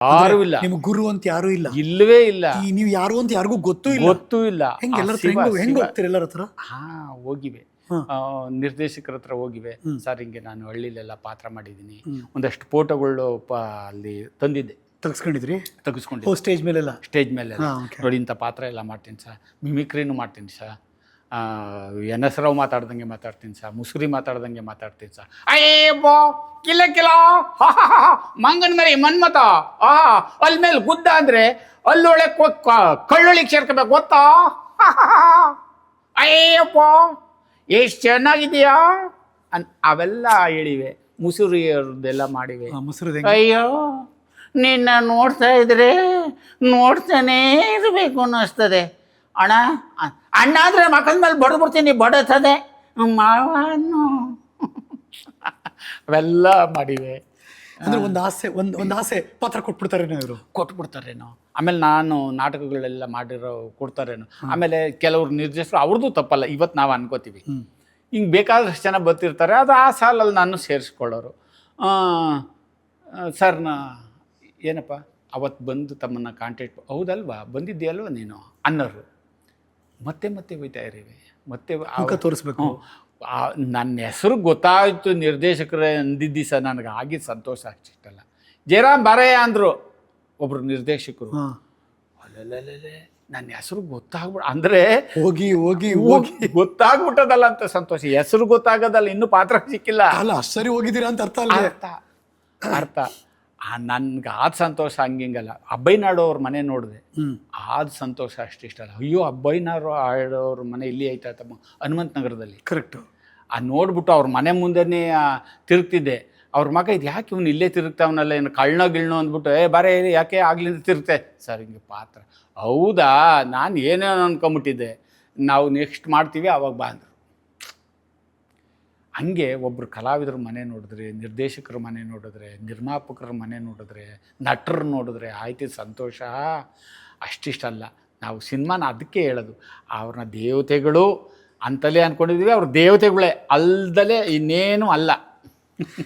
ಯಾರು ಇಲ್ಲ, ನಿಮ್ಗೆ ಗುರು ಅಂತ ಯಾರು ಇಲ್ಲ, ಇಲ್ಲವೇ ಇಲ್ಲ. ನೀವು ಯಾರು ಅಂತ ಯಾರಿಗೂ ಗೊತ್ತೂ ಇಲ್ಲ. ಹೆಂಗ್ ಹೋಗ್ತೀರಿ ಎಲ್ಲರ ಹತ್ರ? ಹೋಗಿವೆ, ನಿರ್ದೇಶಕರ ಹತ್ರ ಹೋಗಿವೆ. ಸರ್ ಹಿಂಗೆ ನಾನು ಹಳ್ಳಿಲೆಲ್ಲ ಪಾತ್ರ ಮಾಡಿದ್ದೀನಿ, ಒಂದಷ್ಟು ಫೋಟೋಗಳು ಅಲ್ಲಿ ತಂದಿದ್ದೆ, ತೆಗೆಸ್ಕೊಂಡಿದ್ದೆ ಸ್ಟೇಜ್ ಮೇಲೆಲ್ಲ ನೋಡಿ ಇಂಥ ಪಾತ್ರ ಎಲ್ಲ ಮಾಡ್ತೀನಿ ಸರ್, ಮಿಮಿಕ್ರಿನೂ ಮಾಡ್ತೀನಿ ಸರ್, ಎನ್ ಎಸ್ ರಾವ್ ಮಾತಾಡ್ದಂಗೆ ಮಾತಾಡ್ತೀನಿ ಸರ್, ಮುಸುರಿ ಮಾತಾಡ್ದಂಗೆ ಮಾತಾಡ್ತೀನಿ ಸರ್. ಅಯ್ಯೋ ಕಿಲ ಮಂಗನ ಮರಿ ಮನ್ಮತ ಅಲ್ಲಿ ಮೇಲೆ ಗುದ್ದ ಅಂದ್ರೆ ಅಲ್ಲೊಳೆ ಕಳ್ಳೊಳಿಗೆ ಸೇರ್ಕೋಬೇಕು ಗೊತ್ತಾ? ಅಯ್ಯಪ್ಪ ಎಷ್ಟು ಚೆನ್ನಾಗಿದೆಯಾ ಅವೆಲ್ಲ ಹೇಳಿವೆ, ಮುಸುರಿಯವ್ರದ್ದೆಲ್ಲ ಮಾಡಿವೆ. ಅಯ್ಯೋ ನಿನ್ನ ನೋಡ್ತಾ ಇದ್ರೆ ನೋಡ್ತಾನೇ ಇರಬೇಕು ಅನ್ನಿಸ್ತದೆ ಅಣ್ಣ. ಅಣ್ಣ ಅಂದರೆ ಮಕ್ಕಳ ಮೇಲೆ ಬಡ್ಬಿಡ್ತೀನಿ, ಬಡತದೆ ಮಾವನ್ನು ಅವೆಲ್ಲ ಮಾಡಿವೆ. ಅಂದರೆ ಒಂದು ಆಸೆ ಪಾತ್ರ ಕೊಟ್ಬಿಡ್ತಾರೇನೋ ಇವರು, ಕೊಟ್ಬಿಡ್ತಾರೇನೋ. ಆಮೇಲೆ ನಾನು ನಾಟಕಗಳೆಲ್ಲ ಮಾಡಿರೋ ಕೊಡ್ತಾರೇನೋ. ಆಮೇಲೆ ಕೆಲವ್ರು ನಿರ್ದೇಶಕರು ಅವ್ರದ್ದು ತಪ್ಪಲ್ಲ, ಇವತ್ತು ನಾವು ಅನ್ಕೋತೀವಿ. ಹಿಂಗೆ ಬೇಕಾದಷ್ಟು ಜನ ಬರ್ತಿರ್ತಾರೆ, ಅದು ಆ ಸಾಲಲ್ಲಿ ನಾನು ಸೇರಿಸ್ಕೊಳ್ಳೋರು. ಸರ್ ಏನಪ್ಪ ಅವತ್ತು ಬಂದು ತಮ್ಮನ್ನು ಕಾಂಟ್ಯಾಕ್ಟ್, ಹೌದಲ್ವಾ ಬಂದಿದ್ದೀಯಲ್ವ ನೀನು ಅನ್ನೋರು. ಮತ್ತೆ ಹೋಯ್ತಾ ಇರೀವಿ, ಮತ್ತೆ ತೋರಿಸ್ಬೇಕು. ನನ್ನ ಹೆಸರು ಗೊತ್ತಾಯಿತು ನಿರ್ದೇಶಕರೇ ಅಂದಿದ್ದಿ ಸರ್, ನನಗೆ ಆಗಿದ್ದು ಸಂತೋಷ ಆಗ್ತಿತ್ತಲ್ಲ. ಜಯರಾಮ್ ಬಾರಯ್ಯ ಅಂದರು ಒಬ್ರು ನಿರ್ದೇಶಕರು. ಅಲ್ಲೇ ನನ್ನ ಹೆಸರು ಗೊತ್ತಾಗ್ಬಿಡ ಅಂದರೆ ಹೋಗಿ ಗೊತ್ತಾಗ್ಬಿಟ್ಟದಲ್ಲ ಅಂತ ಸಂತೋಷ. ಹೆಸರು ಗೊತ್ತಾಗೋದಲ್ಲ, ಇನ್ನೂ ಪಾತ್ರ ಸಿಕ್ಕಿಲ್ಲ ಅಲ್ಲ, ಸರಿ ಹೋಗಿದ್ದೀರಾ ಅಂತ ಅರ್ಥ. ನನ್ಗೆ ಆದ ಸಂತೋಷ ಹಂಗಿಂಗಲ್ಲ. ಅಬ್ಬಯ್ಯನಾಡು ಅವ್ರ ಮನೆ ನೋಡಿದೆ, ಆದ ಸಂತೋಷ ಅಷ್ಟಿಷ್ಟಲ್ಲ. ಅಯ್ಯೋ ಅಬ್ಬಯ್ಯನಾಡು ಆಡೋವ್ರ ಮನೆ ಇಲ್ಲಿ ಐತಮ್ಮ ಹನುಮಂತ ನಗರದಲ್ಲಿ, ಕರೆಕ್ಟು. ನೋಡ್ಬಿಟ್ಟು ಅವ್ರ ಮನೆ ಮುಂದೆನೇ ತಿರುಗ್ತಿದ್ದೆ. ಅವ್ರ ಮಗ ಇದು ಯಾಕೆ ಇವನು ಇಲ್ಲೇ ತಿರುಗ್ತಾವನಲ್ಲ, ಏನು ಕಳ್ಳನೋ ಅಂದ್ಬಿಟ್ಟು ಬಾರೇ ಯಾಕೆ ಆಗ್ಲಿಂದ ತಿರುಗ್ತೆ ಸರ್ ಹಿಂಗೆ ಪಾತ್ರ. ಹೌದಾ, ನಾನು ಏನೇನು ಅನ್ಕೊಂಬಿಟ್ಟಿದ್ದೆ, ನಾವು ನೆಕ್ಸ್ಟ್ ಮಾಡ್ತೀವಿ ಆವಾಗ ಬಾ ಅಂದರು. ಹಂಗೆ ಒಬ್ಬರು ಕಲಾವಿದ್ರ ಮನೆ ನೋಡಿದ್ರೆ, ನಿರ್ದೇಶಕರ ಮನೆ ನೋಡಿದ್ರೆ, ನಿರ್ಮಾಪಕರ ಮನೆ ನೋಡಿದ್ರೆ, ನಟರು ನೋಡಿದ್ರೆ ಆಯ್ತು ಸಂತೋಷ ಅಷ್ಟಿಷ್ಟಲ್ಲ. ನಾವು ಸಿನಿಮಾನ ಅದಕ್ಕೆ ಹೇಳೋದು, ಅವ್ರನ್ನ ದೇವತೆಗಳು ಅಂತಲೇ ಅಂದ್ಕೊಂಡಿದ್ದೀವಿ, ಅವ್ರ ದೇವತೆಗಳೇ ಅಲ್ದಲೇ ಇನ್ನೇನು ಅಲ್ಲ.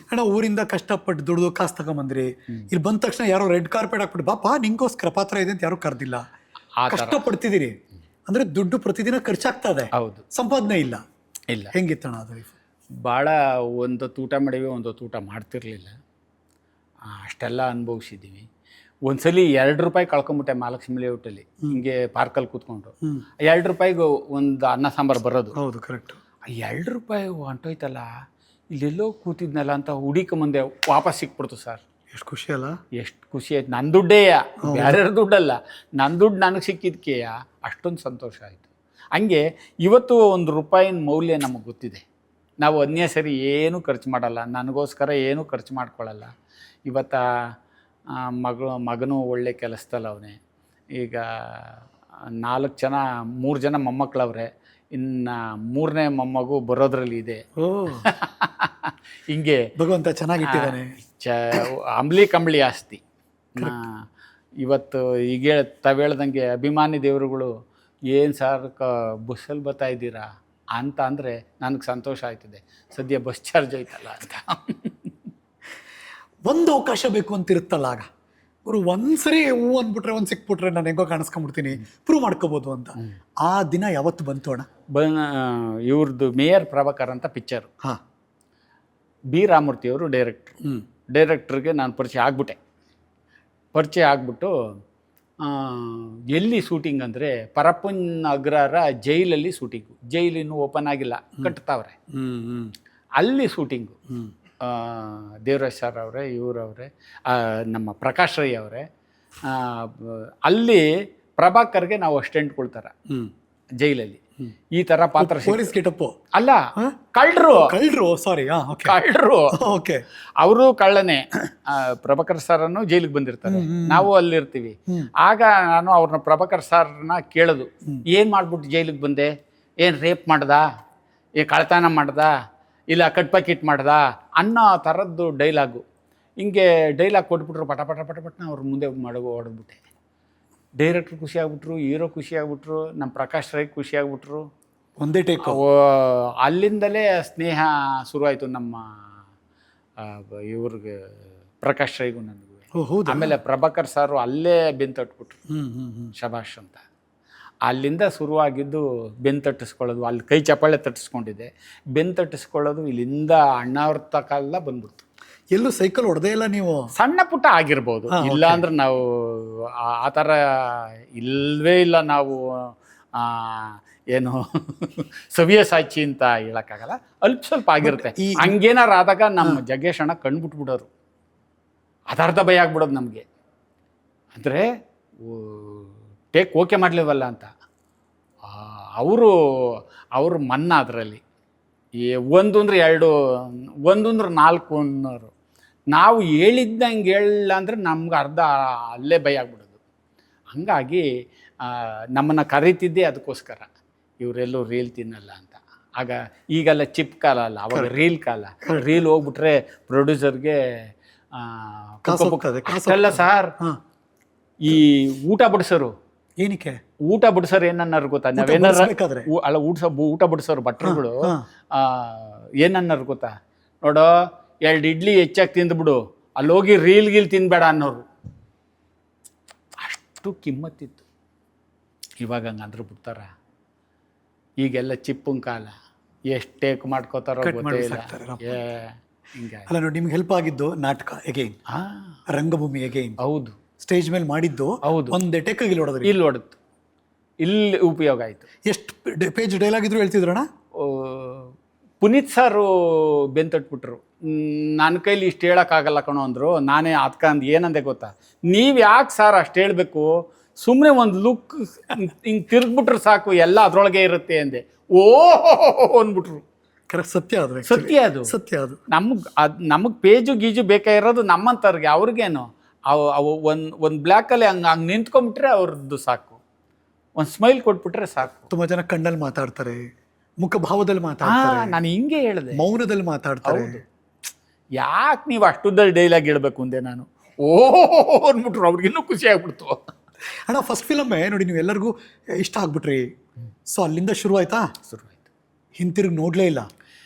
ಅಣ್ಣ ಊರಿಂದ ಕಷ್ಟಪಟ್ಟು ದುಡ್ದು ಕಾಸು ತಗೊಂಬಂದ್ರಿ, ಇಲ್ಲಿ ಬಂದ ತಕ್ಷಣ ಯಾರೋ ರೆಡ್ ಕಾರ್ಪೆಟ್ ಹಾಕ್ಬಿಟ್ಟು ಬಾಪಾ ನಿಂಗೋಸ್ಕರ ಪಾತ್ರ ಇದೆ ಅಂತ ಯಾರು ಕರೆದಿಲ್ಲ. ಕಷ್ಟಪಡ್ತಿದ್ದೀರಿ ಅಂದರೆ ದುಡ್ಡು ಪ್ರತಿದಿನ ಖರ್ಚಾಗ್ತದೆ, ಹೌದು, ಸಂಪಾದನೆ ಇಲ್ಲ. ಇಲ್ಲ ಹೆಂಗಿತ್ತಣ್ಣ ಅದು? ಭಾಳ ಒಂದೊತ್ತು ಊಟ ಮಾಡಿವಿ, ಒಂದೊತ್ತು ಊಟ ಮಾಡ್ತಿರ್ಲಿಲ್ಲ, ಅಷ್ಟೆಲ್ಲ ಅನುಭವಿಸಿದ್ದೀವಿ. ಒಂದ್ಸಲಿ ₹2 ಕಳ್ಕೊಂಬಿಟ್ಟೆ ಮಹಾಲಕ್ಷ್ಮಿ ಲೇಔಟಲ್ಲಿ, ಹಿಂಗೆ ಪಾರ್ಕಲ್ಲಿ ಕೂತ್ಕೊಂಡು. ₹2 ಒಂದು ಅನ್ನ ಸಾಂಬಾರು ಬರೋದು. ಹೌದು, ಕರೆಕ್ಟು. ₹2 ಹೊಂಟೋಯ್ತಲ್ಲ, ಇಲ್ಲೆಲ್ಲೋ ಕೂತಿದ್ನಲ್ಲ ಅಂತ ಹುಡುಕ ಮುಂದೆ ವಾಪಸ್ ಸಿಕ್ಬಿಡ್ತು ಸರ್. ಎಷ್ಟು ಖುಷಿ ಅಲ್ಲ, ಎಷ್ಟು ಖುಷಿ ಆಯ್ತು. ನನ್ನ ದುಡ್ಡೇಯ, ಬೇರೆಯವ್ರ ದುಡ್ಡಲ್ಲ, ನನ್ನ ದುಡ್ಡು ನನಗೆ ಸಿಕ್ಕಿದ್ಕೆಯ ಅಷ್ಟೊಂದು ಸಂತೋಷ ಆಯಿತು. ಹಂಗೆ ಇವತ್ತು ₹1 ಮೌಲ್ಯ ನಮಗೆ ಗೊತ್ತಿದೆ. ನಾವು ಅನ್ಯ ಸರಿ ಏನೂ ಖರ್ಚು ಮಾಡಲ್ಲ, ನನಗೋಸ್ಕರ ಏನೂ ಖರ್ಚು ಮಾಡ್ಕೊಳ್ಳಲ್ಲ. ಇವತ್ತು ಮಗನೂ ಒಳ್ಳೆ ಕೆಲಸದಲ್ಲ ಅವನೇ. ಈಗ 3 ಜನ ಮೊಮ್ಮಕ್ಕಳವ್ರೆ, ಇನ್ನು 3ನೇ ಮೊಮ್ಮಗು ಬರೋದ್ರಲ್ಲಿ ಇದೆ. ಹಿಂಗೆ ಭಗವಂತ ಚೆನ್ನಾಗಿಟ್ಟಿದ್ದಾನೆ. ಅಂಬ್ಲಿ ಕಂಬಳಿ ಆಸ್ತಿ. ಇವತ್ತು ಈಗ ತಾವು ಹೇಳ್ದಂಗೆ ಅಭಿಮಾನಿ ದೇವರುಗಳು ಏನು ಸರ್ ಬಸ್ಸಲ್ಲಿ ಬರ್ತಾ ಇದ್ದೀರಾ ಅಂತ ಅಂದರೆ ನನಗೆ ಸಂತೋಷ ಆಯ್ತದೆ. ಸದ್ಯ ಬಸ್ ಚಾರ್ಜ್ ಆಯ್ತಲ್ಲ ಅಂತ ಒಂದು ಅವಕಾಶ ಬೇಕು ಅಂತ ಇರುತ್ತಲ್ಲ, ಆಗ ಅವರು ಒಂದ್ಸರಿ ಹೂ ಅಂದ್ಬಿಟ್ರೆ, ಒಂದು ಸಿಕ್ಬಿಟ್ರೆ ನಾನು ಹೆಂಗೋ ಕಾಣಿಸ್ಕೊಂಡ್ಬಿಡ್ತೀನಿ, ಪ್ರೂವ್ ಮಾಡ್ಕೋಬೋದು ಅಂತ. ಆ ದಿನ ಯಾವತ್ತು ಬಂತು ಅಣ್ಣ? ಇವ್ರದ್ದು ಮೇಯರ್ ಪ್ರಭಾಕರ್ ಅಂತ ಪಿಕ್ಚರು. ಬಿ ರಾಮಮೂರ್ತಿಯವರು ಡೈರೆಕ್ಟ್ರಿಗೆ ನಾನು ಪರಿಚಯ ಆಗ್ಬಿಟ್ಟು ಎಲ್ಲಿ ಶೂಟಿಂಗ್ ಅಂದರೆ ಪರಪ್ಪನ ಅಗ್ರಹಾರ ಜೈಲಲ್ಲಿ ಶೂಟಿಂಗು. ಜೈಲು ಇನ್ನೂ ಓಪನ್ ಆಗಿಲ್ಲ, ಕಟ್ತಾವ್ರೆ, ಅಲ್ಲಿ ಶೂಟಿಂಗು. ದೇವರಾಜ್ ಸರ್ ಅವರೇ, ಇವರವರೇ, ನಮ್ಮ ಪ್ರಕಾಶ್ ರೈ ಅವರೇ. ಅಲ್ಲಿ ಪ್ರಭಾಕರ್ಗೆ ನಾವು ಅಸ್ಟೆಂಟ್ ಕೊಡ್ತಾರೆ ಜೈಲಲ್ಲಿ. ಈ ಥರ ಪಾತ್ರ ಅಲ್ಲ, ಕಳ್ಳರು ಸಾರಿ ಕಳ್ಳರು. ಅವರು ಕಳ್ಳನೇ. ಪ್ರಭಾಕರ್ ಸರ್ನ್ನು ಜೈಲಿಗೆ ಬಂದಿರ್ತಾರೆ, ನಾವು ಅಲ್ಲಿರ್ತೀವಿ. ಆಗ ನಾನು ಅವ್ರನ್ನ ಪ್ರಭಾಕರ್ ಸರ್ನ ಕೇಳೋದು, ಏನು ಮಾಡ್ಬಿಟ್ಟು ಜೈಲಿಗೆ ಬಂದೆ? ಏನು ರೇಪ್ ಮಾಡ್ದ, ಕಳ್ತನ ಮಾಡ್ದ, ಇಲ್ಲ ಕಟ್ ಪ್ಯಾಕೆಟ್ ಮಾಡ್ದ ಅನ್ನೋ ಥರದ್ದು ಡೈಲಾಗು. ಹಿಂಗೆ ಡೈಲಾಗ್ ಕೊಟ್ಬಿಟ್ರು, ಪಟ ಪಟನ ಅವ್ರ ಮುಂದೆ ಹೊಡೆದ್ಬಿಟ್ಟೆ. ಡೈರೆಕ್ಟ್ರು ಖುಷಿ ಆಗ್ಬಿಟ್ರು, ಹೀರೋ ಖುಷಿ ಆಗ್ಬಿಟ್ರು, ನಮ್ಮ ಪ್ರಕಾಶ್ ರೈ ಖುಷಿ ಆಗ್ಬಿಟ್ರು. ಒಂದೇ ಟೇಕ್. ಅಲ್ಲಿಂದಲೇ ಸ್ನೇಹ ಶುರುವಾಯಿತು ನಮ್ಮ ಇವ್ರಿಗೆ, ಪ್ರಕಾಶ್ ರೈಗೂ ನನಗೂ. ಓ ಹೌದಾ. ಆಮೇಲೆ ಪ್ರಭಾಕರ್ ಸಾರು ಅಲ್ಲೇ ಬೆಂತಟ್ಬಿಟ್ರು, ಹ್ಮ್. ಶಬಾಷ್ ಅಂತ. ಅಲ್ಲಿಂದ ಶುರುವಾಗಿದ್ದು ಬೆಂತಟ್ಟಿಸ್ಕೊಳ್ಳೋದು, ಅಲ್ಲಿ ಕೈ ಚಪ್ಪಾಳೆ ತಟ್ಟಿಸ್ಕೊಂಡಿದ್ದೆ, ಬೆಂತಟ್ಟಿಸ್ಕೊಳ್ಳೋದು ಇಲ್ಲಿಂದ ಅಣ್ಣಾವ್ರ ತಕಲ್ಲ ಬಂದ್ಬಿಡ್ತು. ಎಲ್ಲೂ ಸೈಕಲ್ ಹೊಡೆದೇ ಇಲ್ಲ ನೀವು? ಸಣ್ಣ ಪುಟ್ಟ ಆಗಿರ್ಬೋದು, ಇಲ್ಲ ಅಂದ್ರೆ ನಾವು ಆ ಥರ ಇಲ್ಲವೇ ಇಲ್ಲ. ನಾವು ಏನು ಸವಿಯ ಸಾಚಿ ಅಂತ ಹೇಳೋಕ್ಕಾಗಲ್ಲ, ಅಲ್ಪ ಸ್ವಲ್ಪ ಆಗಿರುತ್ತೆ. ಹಂಗೇನಾರು ಆದಾಗ ನಮ್ಮ ಜಗ್ಗೇಶ್ ಅಣ್ಣ ಕಂಡುಬಿಟ್ಬಿಡೋರು, ಅದಾರ್ಧ ಭಯ ಆಗ್ಬಿಡೋದು ನಮಗೆ. ಅಂದರೆ ಟೇಕ್ ಓಕೆ ಮಾಡಲಿವಲ್ಲ ಅಂತ ಅವರು ಮನ್ನ ಅದರಲ್ಲಿ ಒಂದು ಅಂದ್ರೆ 2, ಒಂದು ಅಂದ್ರೆ 4 ಅನ್ನೋರು. ನಾವು ಹೇಳಿದ್ದಂಗೆ ಹೇಳಲ್ಲ ಅಂದರೆ ನಮ್ಗೆ ಅರ್ಧ ಅಲ್ಲೇ ಭಯ ಆಗ್ಬಿಡೋದು. ಹಾಗಾಗಿ ನಮ್ಮನ್ನು ಕರೀತಿದ್ದೇ ಅದಕ್ಕೋಸ್ಕರ, ಇವರೆಲ್ಲೂ ರೀಲ್ ತಿನ್ನಲ್ಲ ಅಂತ. ಆಗ ಈಗೆಲ್ಲ ಚಿಪ್ ಕಾಲ ಅಲ್ಲ, ಅವಾಗ ರೀಲ್ ಕಾಲ. ರೀಲ್ ಹೋಗ್ಬಿಟ್ರೆ ಪ್ರೊಡ್ಯೂಸರ್ಗೆ ಅಷ್ಟೆಲ್ಲ ಸರ್. ಈ ಊಟ ಬಡಿಸೋರು, ಏನಕ್ಕೆ ಊಟ ಬಡಿಸೋರು ಏನನ್ನಾರು ಗೊತ್ತಾ? ನಾವೇನಾರ ಅಲ್ಲ, ಊಟ ಬಡಿಸೋರು ಭಟ್ರುಗಳು ಏನನ್ನಾರು ಗೊತ್ತಾ? ನೋಡೋ 2 ಇಡ್ಲಿ ಹೆಚ್ಚಾಗಿ ತಿಂದ್ಬಿಡು, ಅಲ್ಲಿ ಹೋಗಿ ರೀಲ್ ಗೀಲ್ ತಿನ್ಬೇಡ ಅನ್ನೋರು. ಅಷ್ಟು ಕಿಮ್ಮತ್ತಿತ್ತು. ಇವಾಗ ಹಂಗಂದ್ರೆ ಬಿಡ್ತಾರ? ಈಗೆಲ್ಲ ಚಿಪ್ಪನ ಕಾಲ, ಎಷ್ಟು ಟೇಕ್ ಮಾಡ್ಕೋತಾರೋ ಗೊತ್ತೇ ಇಲ್ಲ. ಹಿಂಗಾಗಿ ಅಲ್ಲ ನೋಡಿ, ನಿಮ್ಗೆ ಹೆಲ್ಪ್ ಆಗಿದ್ದು ನಾಟಕ ಎಗೈನ್, ರಂಗಭೂಮಿ ಎಗೈನ್. ಹೌದು, ಸ್ಟೇಜ್ ಮೇಲೆ ಮಾಡಿದ್ದು. ಹೌದು, ಒಂದೇ ಟೇಕ್ ಇಲ್ಲಿ ಹೊಡೆದ್ರಿ. ಇಲ್ಲಿ ಹೊಡೆದು ಇಲ್ಲಿ ಉಪಯೋಗ ಆಯಿತು. ಎಷ್ಟು ಪೇಜ್ ಡೈಲಾಗ್ ಇದ್ರು ಹೇಳ್ತಿದ್ರಣ್ಣ? ಪುನೀತ್ ಸಾರು ಬೆಂತಟ್ಬಿಟ್ರು. ನನ್ನ ಕೈಲಿ ಇಷ್ಟು ಹೇಳೋಕ್ಕಾಗಲ್ಲ ಕಣೋ ಅಂದರು. ನಾನೇ ಅದಕ್ಕಂದು ಏನಂದೆ ಗೊತ್ತಾ? ನೀವು ಯಾಕೆ ಸರ್ ಅಷ್ಟು ಹೇಳಬೇಕು, ಸುಮ್ಮನೆ ಒಂದು ಲುಕ್ ಹಿಂಗೆ ತಿರುಗ್ಬಿಟ್ರೆ ಸಾಕು, ಎಲ್ಲ ಅದರೊಳಗೆ ಇರುತ್ತೆ ಅಂದೆ. ಅಂದ್ಬಿಟ್ರು. ಕರೆಕ್ಟ್, ಸತ್ಯ ಅದು. ಸತ್ಯ ಅದು, ಸತ್ಯ ಅದು. ನಮಗೆ ಪೇಜು ಗೀಜು ಬೇಕಾಗಿರೋದು ನಮ್ಮಂಥವ್ರಿಗೆ. ಅವ್ರಿಗೇನು ಅವು ಒಂದು ಬ್ಲ್ಯಾಕಲ್ಲಿ ಹಂಗೆ ನಿಂತ್ಕೊಂಡ್ಬಿಟ್ರೆ ಅವ್ರದ್ದು ಸಾಕು, ಒಂದು ಸ್ಮೈಲ್ ಕೊಟ್ಬಿಟ್ರೆ ಸಾಕು. ತುಂಬ ಜನ ಕಣ್ಣಲ್ಲಿ ಮಾತಾಡ್ತಾರೆ, ಮುಖಭಾವದಲ್ಲಿ ಮಾತಾಡ್ತಾರೆ. ನಾನು ಹಿಂಗೆ ಹೇಳಿದೆ, ಮೌನದಲ್ಲಿ ಮಾತಾಡ್ತಾರೆ. ಯಾಕೆ ನೀವು ಅಷ್ಟುದ್ದಲ್ಲಿ ಡೈಲಾಗ್ ಹೇಳ್ಬೇಕು ಅಂದೆ ನಾನು. ಅಂದ್ಬಿಟ್ರು. ಅವ್ರಿಗಿನ್ನೂ ಖುಷಿ ಆಗ್ಬಿಡ್ತು. ಅಣ್ಣ ಫಸ್ಟ್ ಫಿಲಮ್ಮೇ ನೋಡಿ, ನೀವು ಎಲ್ಲರಿಗೂ ಇಷ್ಟ ಆಗ್ಬಿಟ್ರಿ. ಸೊ ಅಲ್ಲಿಂದ ಶುರು ಆಯ್ತಾ? ಶುರುವಾಯ್ತು. ಹಿಂತಿರುಗಿ ನೋಡಲೇ ಇಲ್ಲ?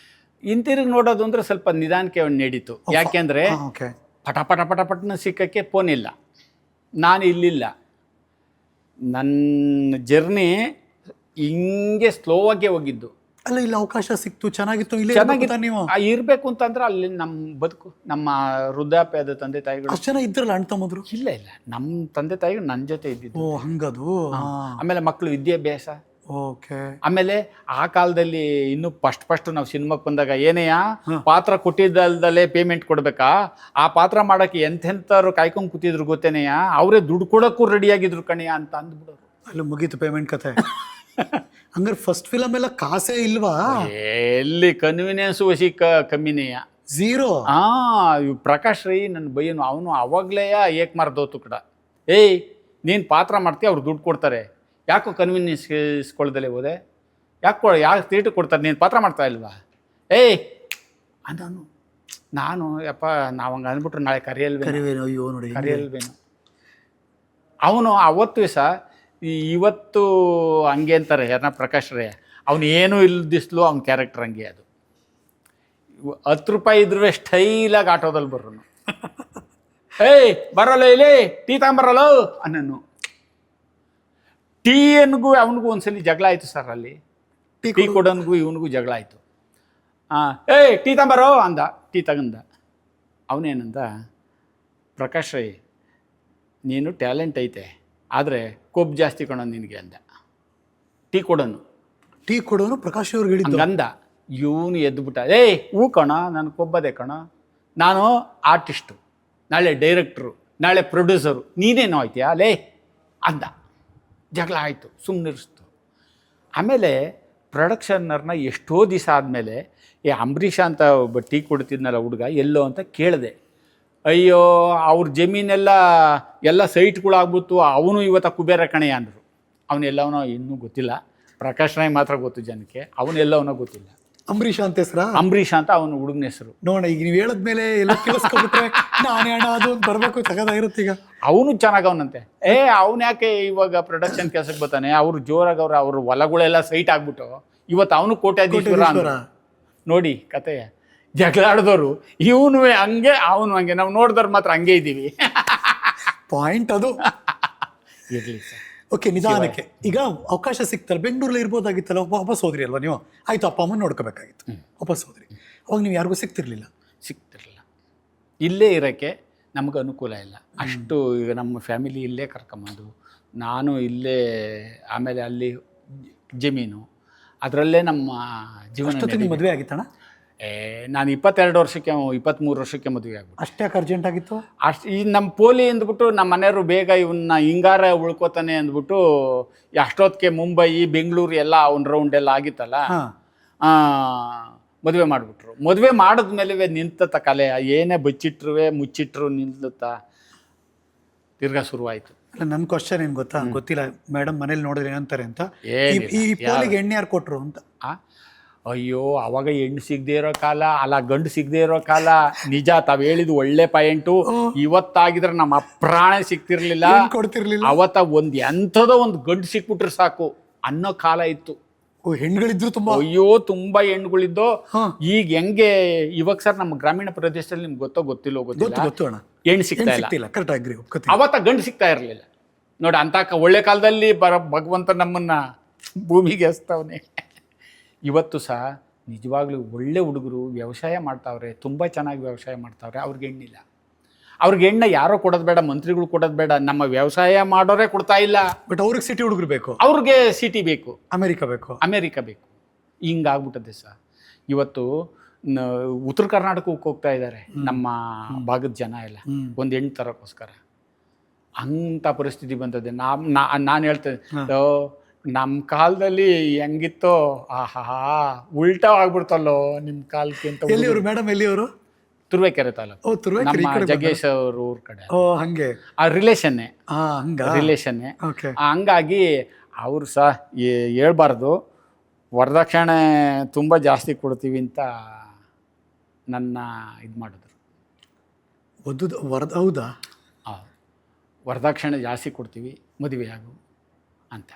ಹಿಂತಿರುಗಿ ನೋಡೋದು ಅಂದರೆ ಸ್ವಲ್ಪ ನಿಧಾನಕ್ಕೆ ನಡೀತು. ಯಾಕೆಂದರೆ ಪಟಪಟನ ಸಿಕ್ಕಕ್ಕೆ ಫೋನ್ ಇಲ್ಲ, ನಾನು ಇಲ್ಲಿಲ್ಲ. ನನ್ನ ಜರ್ನಿ ಹಿಂಗೆ ಸ್ಲೋ ಆಗಿ ಹೋಗಿದ್ದು. ಅಲ್ಲ, ಇಲ್ಲಿ ಅವಕಾಶ ಸಿಕ್ತು, ಚೆನ್ನಾಗಿತ್ತು, ಇಲ್ಲಿ ಚೆನ್ನಾಗಿತ್ತು. ನೀವು ಇರಬೇಕು ಅಂತಂದ್ರೆ ಅಲ್ಲಿ ನಮ್ಮ ಬದುಕು, ನಮ್ಮ ವೃದ್ಧಾಪ್ಯದ ತಂದೆ ತಾಯಿಗಳು ಅಷ್ಟು ಜನ ಇದ್ರಲ್ಲ ಅಣ್ಣ ತಮ್ಮದ್ರು? ಇಲ್ಲ, ನಮ್ಮ ತಂದೆ ತಾಯಿಗಳು ನನ್ನ ಜೊತೆ ಇದ್ದಿದ್ದು. ಓ ಹಂಗದು. ಆಮೇಲೆ ಮಕ್ಕಳು ವಿದ್ಯಾಭ್ಯಾಸ. ಓಕೆ. ಆಮೇಲೆ ಆ ಕಾಲದಲ್ಲಿ ಇನ್ನು ಫಸ್ಟ್ ನಾವು ಸಿನಿಮಾಕ್ಕೆ ಬಂದಾಗ ಏನೆಯಾ ಪಾತ್ರ ಕೊಟ್ಟಿದ್ದಲ್ದಲ್ಲೇ ಪೇಮೆಂಟ್ ಕೊಡ್ಬೇಕಾ? ಆ ಪಾತ್ರ ಮಾಡಕ್ಕೆ ಎಂತೆಂಥವ್ರು ಕಾಯ್ಕೊಂಡು ಕೂತಿದ್ರು ಗೊತ್ತೇನೆಯಾ? ಅವರೇ ದುಡ್ಡು ಕೊಡೋಕ್ಕೂ ರೆಡಿಯಾಗಿದ್ರು ಕಣೆಯ ಅಂತ ಅಂದ್ಬಿಡೋರು. ಅಲ್ಲಿ ಮುಗೀತು ಪೇಮೆಂಟ್ ಕತೆ. ಹಂಗಾರೆ ಫಸ್ಟ್ ಫಿಲಮ್ ಎಲ್ಲ ಕಾಸೇ ಇಲ್ವಾ? ಎಲ್ಲಿ ಕನ್ವೀನಿಯನ್ಸ್ ವಸಿ ಕಮ್ಮಿನೇಯ, ಝೀರೋ. ಪ್ರಕಾಶ್ ರೈ ನನ್ನ ಬೈಯನು, ಅವನು ಅವಾಗಲೇ ಏಕ್ ಮಾರ್ದೋತು ಕಡ. ಏಯ್ ನೀನು ಪಾತ್ರ ಮಾಡ್ತೀಯ, ಅವ್ರು ದುಡ್ಡು ಕೊಡ್ತಾರೆ, ಯಾಕೋ ಕನ್ವೀನಿಯನ್ಸ್ ಇಸ್ಕೊಳ್ದಲ್ಲೇ ಹೋದೆ, ಯಾಕೆ ತೀಟು ಕೊಡ್ತಾರೆ, ನೀನು ಪಾತ್ರ ಮಾಡ್ತಾ ಇಲ್ವಾ? ಏಯ್ ಅಂದನು. ನಾನು ಯಪ್ಪ ನಾವು ಹಂಗೆ ಅಂದ್ಬಿಟ್ರೆ ನಾಳೆ ಕರೆಯಲ್ವೇನೋ. ಅಯ್ಯೋ ನೋಡಿ, ಕರೆಯಲ್ವೇನೋ. ಅವನು ಅವತ್ತು ಸಹ ಇವತ್ತು ಹಂಗೆ ಅಂತಾರೆ ಯಾರನ್ನ, ಪ್ರಕಾಶ್ ರೈ. ಅವನು ಏನೂ ಇಲ್ದಿಸ್ಲು ಅವ್ನ ಕ್ಯಾರೆಕ್ಟರ್ ಹಂಗೆ. ಅದು 10 ರೂಪಾಯಿ ಇದ್ರೂ ಸ್ಟೈಲಾಗಿ ಆಟೋದಲ್ಲಿ ಬರೋನು. ಏಯ್ ಬರೋಲ್ಲ, ಇಲ್ಲಿ ಟೀ ತಗೊಂಬರಲ್ಲ ಅನ್ನನು. ಟೀಯನ್ಗೂ ಅವನಿಗೂ ಒಂದ್ಸಲಿ ಜಗಳ ಆಯಿತು ಸರ್. ಅಲ್ಲಿ ಟೀ ಕೊಡೋನ್ಗೂ ಇವನಿಗೂ ಜಗಳ ಆಯಿತು. ಏಯ್ ಟೀ ತಗೊಂಬರೋ ಅಂದ. ಟೀ ತಗಂದ. ಅವನೇನಂದ, ಪ್ರಕಾಶ್ ರೈ ನೀನು ಟ್ಯಾಲೆಂಟ್ ಐತೆ, ಆದರೆ ಕೊಬ್ಬು ಜಾಸ್ತಿ ಕಣೋ ನಿನಗೆ ಅಂದ. ಟೀ ಕೊಡೋನು ಪ್ರಕಾಶ್ ಅವ್ರಿಗೆ ಹೇಳಿದ್ದು ಅಂದ. ಇವನು ಎದ್ದುಬಿಟ್ಟ, ಏಯ್ ಹೂ ಕಣ, ನಾನು ಕೊಬ್ಬದೆ ಕಣ, ನಾನು ಆರ್ಟಿಸ್ಟು, ನಾಳೆ ಡೈರೆಕ್ಟ್ರು, ನಾಳೆ ಪ್ರೊಡ್ಯೂಸರು, ನೀನೇನೋ ಆಯ್ತೀಯಾ ಲೇ ಅಂದ. ಜಗಳ ಆಯಿತು, ಸುಮ್ಮನಿರಿಸ್ತು. ಆಮೇಲೆ ಪ್ರೊಡಕ್ಷನ್ನರ್ನ ಎಷ್ಟೋ ದಿವಸ ಆದಮೇಲೆ ಅಂಬರೀಷ ಅಂತ ಒಬ್ಬ ಟೀ ಕೊಡ್ತಿದ್ನಲ್ಲ ಹುಡುಗ ಎಲ್ಲೋ ಅಂತ ಕೇಳಿದೆ. ಅಯ್ಯೋ ಅವ್ರ ಜಮೀನೆಲ್ಲ ಸೈಟ್ಗಳಾಗ್ಬಿಟ್ಟು ಅವನು ಇವತ್ತು ಕುಬೇರ ಕಣೆ ಅಂದರು. ಅವನೆಲ್ಲವನೋ ಇನ್ನೂ ಗೊತ್ತಿಲ್ಲ. ಪ್ರಕಾಶ್ ರೈ ಮಾತ್ರ ಗೊತ್ತು ಜನಕ್ಕೆ, ಅವನೆಲ್ಲವನೋ ಗೊತ್ತಿಲ್ಲ. ಅಂಬರೀಷ ಅಂತ ಹೆಸರಾ? ಅಂಬರೀಷ ಅಂತ ಅವನು ಹುಡುಗನ ಹೆಸರು. ನೋಡ, ಈಗ ನೀವು ಹೇಳದ್ಮೇಲೆ ಎಲ್ಲ ಕೇಳಿಸ್ಕೊಬಿಟ್ರೆ ನಾನೇ ಅಣ್ಣ ಅದು ಬರಬೇಕು, ತಗದಾಗಿರುತ್ತೆ. ಈಗ ಅವನು ಚೆನ್ನಾಗವನಂತೆ. ಅವ್ನು ಯಾಕೆ ಇವಾಗ ಪ್ರೊಡಕ್ಷನ್ ಕೆಲಸಕ್ಕೆ ಬರ್ತಾನೆ? ಅವರು ಜೋರಾಗವ್ರ, ಅವ್ರ ಹೊಲಗಳೆಲ್ಲ ಸೈಟ್ ಆಗ್ಬಿಟ್ಟು ಇವತ್ತು ಅವನು ಕೋಟ್ಯಾಧೀಶ್ವರ. ನೋಡಿ ಕತೆ, ಜಗಳಾಡಿದವರು ಇವನು ಹಂಗೆ ಅವನು ಹಂಗೆ, ನಾವು ನೋಡಿದವ್ರು ಮಾತ್ರ ಹಂಗೆ ಇದ್ದೀವಿ. ಪಾಯಿಂಟ್ ಅದು. ಇರಲಿ ಸರ್. ಓಕೆ, ನಿಧಾನಕ್ಕೆ ಈಗ ಅವಕಾಶ ಸಿಕ್ತಲ್ಲ, ಬೆಂಗಳೂರಲ್ಲಿ ಇರ್ಬೋದಾಗಿತ್ತಲ್ಲ, ವಾಪಸ್ ಹೋದ್ರಿ ಅಲ್ವಾ ನೀವು? ಆಯಿತು, ಅಪ್ಪ ಅಮ್ಮನ ನೋಡ್ಕೋಬೇಕಾಗಿತ್ತು, ವಾಪಸ್ ಹೋದ್ರಿ. ಅವಾಗ ನೀವು ಯಾರಿಗೂ ಸಿಗ್ತಿರ್ಲಿಲ್ಲ? ಸಿಗ್ತಿರಲಿಲ್ಲ. ಇಲ್ಲೇ ಇರೋಕ್ಕೆ ನಮಗೆ ಅನುಕೂಲ ಇಲ್ಲ ಅಷ್ಟು. ಈಗ ನಮ್ಮ ಫ್ಯಾಮಿಲಿ ಇಲ್ಲೇ ಕರ್ಕೊಂಬಂದು, ನಾನು ಇಲ್ಲೇ, ಆಮೇಲೆ ಅಲ್ಲಿ ಜಮೀನು, ಅದರಲ್ಲೇ ನಮ್ಮ ಜೀವನ. ನಿಮ್ಮ ಮದುವೆ ಆಗಿತ್ತಣ್ಣ? ನಾನು 22 ವರ್ಷಕ್ಕೆ 23 ವರ್ಷಕ್ಕೆ ಮದುವೆ ಆಗ್ಬಿಟ್ಟು. ಅಷ್ಟೇ ಯಾಕೆ ಅರ್ಜೆಂಟ್ ಆಗಿತ್ತು? ಅಷ್ಟು ಈ ನಮ್ಮ ಪೋಲಿ ಅಂದ್ಬಿಟ್ಟು ನಮ್ಮ ಮನೆಯವರು ಬೇಗ ಇವನ್ನ ಹಿಂಗಾರ ಉಳ್ಕೋತಾನೆ ಅಂದ್ಬಿಟ್ಟು ಅಷ್ಟೊತ್ತಿಗೆ ಮುಂಬೈ ಬೆಂಗಳೂರು ಎಲ್ಲ ಒಂದು ರೌಂಡ್ ಎಲ್ಲ ಆಗಿತ್ತಲ್ಲ, ಮದುವೆ ಮಾಡಿಬಿಟ್ರು. ಮದುವೆ ಮಾಡಿದ್ಮೇಲೆ ನಿಂತ ಕಲೆ ಏನೇ ಬಚ್ಚಿಟ್ರು ಮುಚ್ಚಿಟ್ರು ನಿಲ್ಲುತ್ತಾ ತಿರ್ಗಾ ಶುರುವಾಯಿತು. ಅಲ್ಲ, ನನ್ನ ಕ್ವಶನ್ ಏನು ಗೊತ್ತಾ, ಗೊತ್ತಿಲ್ಲ ಮೇಡಮ್ ಮನೇಲಿ ನೋಡಿದ್ರೆ ಏನಂತಾರೆ ಅಂತ, ಈ ಪೋಲಿಗೆ ಎಣ್ಣೆ ಯಾರು ಕೊಟ್ರು ಅಂತ. ಅಯ್ಯೋ, ಅವಾಗ ಹೆಣ್ಣು ಸಿಗದೆ ಇರೋ ಕಾಲ ಅಲ್ಲ, ಗಂಡು ಸಿಗದೆ ಇರೋ ಕಾಲ. ನಿಜ, ತಾವು ಹೇಳಿದ್ದು ಒಳ್ಳೆ ಪಾಯಿಂಟು. ಇವತ್ತಾಗಿದ್ರೆ ನಮ್ಮ ಅಪ್ರಾಣ ಸಿಗ್ತಿರ್ಲಿಲ್ಲ, ಕೊಡ್ತಿರ್ಲಿಲ್ಲ. ಅವತ್ತ ಎಂಥದೋ ಒಂದು ಗಂಡು ಸಿಕ್ಬಿಟ್ರೆ ಸಾಕು ಅನ್ನೋ ಕಾಲ ಇತ್ತು. ಹೆಣ್ಗಳಿದ್ರು ತುಂಬಾ. ಅಯ್ಯೋ, ತುಂಬಾ ಹೆಣ್ಣುಗಳಿದ್ದು. ಈಗ ಹೆಂಗೆ ಇವಾಗ ಸರ್ ನಮ್ಮ ಗ್ರಾಮೀಣ ಪ್ರದೇಶದಲ್ಲಿ ನಿಮ್ಗೆ ಗೊತ್ತಿಲ್ಲ ಗೊತ್ತು ಹೆಣ್ಣು ಸಿಗ್ತಾ ಇಲ್ಲ. ಕರೆಕ್ಟ್ ಆಗ್ರಿ, ಅವತ್ತ ಗಂಡು ಸಿಗ್ತಾ ಇರಲಿಲ್ಲ ನೋಡಿ. ಅಂತ ಒಳ್ಳೆ ಕಾಲದಲ್ಲಿ ಭಗವಂತ ನಮ್ಮನ್ನ ಭೂಮಿಗೆ ಹಚ್ತವನೆ. ಇವತ್ತು ಸಹ ನಿಜವಾಗ್ಲೂ ಒಳ್ಳೆ ಹುಡುಗರು ವ್ಯವಸಾಯ ಮಾಡ್ತಾವ್ರೆ, ತುಂಬ ಚೆನ್ನಾಗಿ ವ್ಯವಸಾಯ ಮಾಡ್ತಾವ್ರೆ. ಅವ್ರಿಗೆ ಹೆಣ್ಣಿಲ್ಲ. ಅವ್ರಿಗೆ ಹೆಣ್ಣ ಯಾರೋ ಕೊಡೋದು ಬೇಡ, ಮಂತ್ರಿಗಳು ಕೊಡೋದು ಬೇಡ, ನಮ್ಮ ವ್ಯವಸಾಯ ಮಾಡೋರೇ ಕೊಡ್ತಾ ಇಲ್ಲ. ಬಟ್ ಅವ್ರಿಗೆ ಸಿಟಿ ಹುಡುಗರು ಬೇಕು, ಅವ್ರಿಗೆ ಸಿಟಿ ಬೇಕು, ಅಮೆರಿಕ ಬೇಕು. ಹಿಂಗಾಗ್ಬಿಟ್ಟದೆ ಸರ್. ಇವತ್ತು ಉತ್ತರ ಕರ್ನಾಟಕಕ್ಕೆ ಹೋಗ್ತಾ ಇದ್ದಾರೆ ನಮ್ಮ ಭಾಗದ ಜನ ಎಲ್ಲ ಒಂದು ಹೆಣ್ಣು ತರೋಕ್ಕೋಸ್ಕರ. ಅಂಥ ಪರಿಸ್ಥಿತಿ ಬಂದದೆ. ನಾನು ಹೇಳ್ತೇನೆ, ನಮ್ಮ ಕಾಲದಲ್ಲಿ ಹೆಂಗಿತ್ತೋ, ಆಹಾ ಉಲ್ಟಾ ಆಗ್ಬಿಡ್ತಲ್ಲೋ ನಿಮ್ಮ ಕಾಲಕ್ಕಿಂತ. ಎಲ್ಲಿಯವರು ಮೇಡಮ್? ಎಲ್ಲಿಯವರು? ತುರುವೇಕೆರೆ ತಾಲೂಕು, ನಮ್ಮ ಜಗ್ಗೇಶ್ ಅವ್ರ ಊರ್ ಕಡೆ. ಹಂಗೆ ಆ ರಿಲೇಷನ್ನೇ. ಹಂಗಾಗಿ ಅವರು ಸಹ ಹೇಳ್ಬಾರ್ದು, ವರದಕ್ಷಿಣೆ ತುಂಬ ಜಾಸ್ತಿ ಕೊಡ್ತೀವಿ ಅಂತ ನನ್ನ ಇದು ಮಾಡಿದ್ರು. ಹೌದಾ? ವರದಕ್ಷಿಣೆ ಜಾಸ್ತಿ ಕೊಡ್ತೀವಿ, ಮದುವೆ ಆಗು ಅಂತ.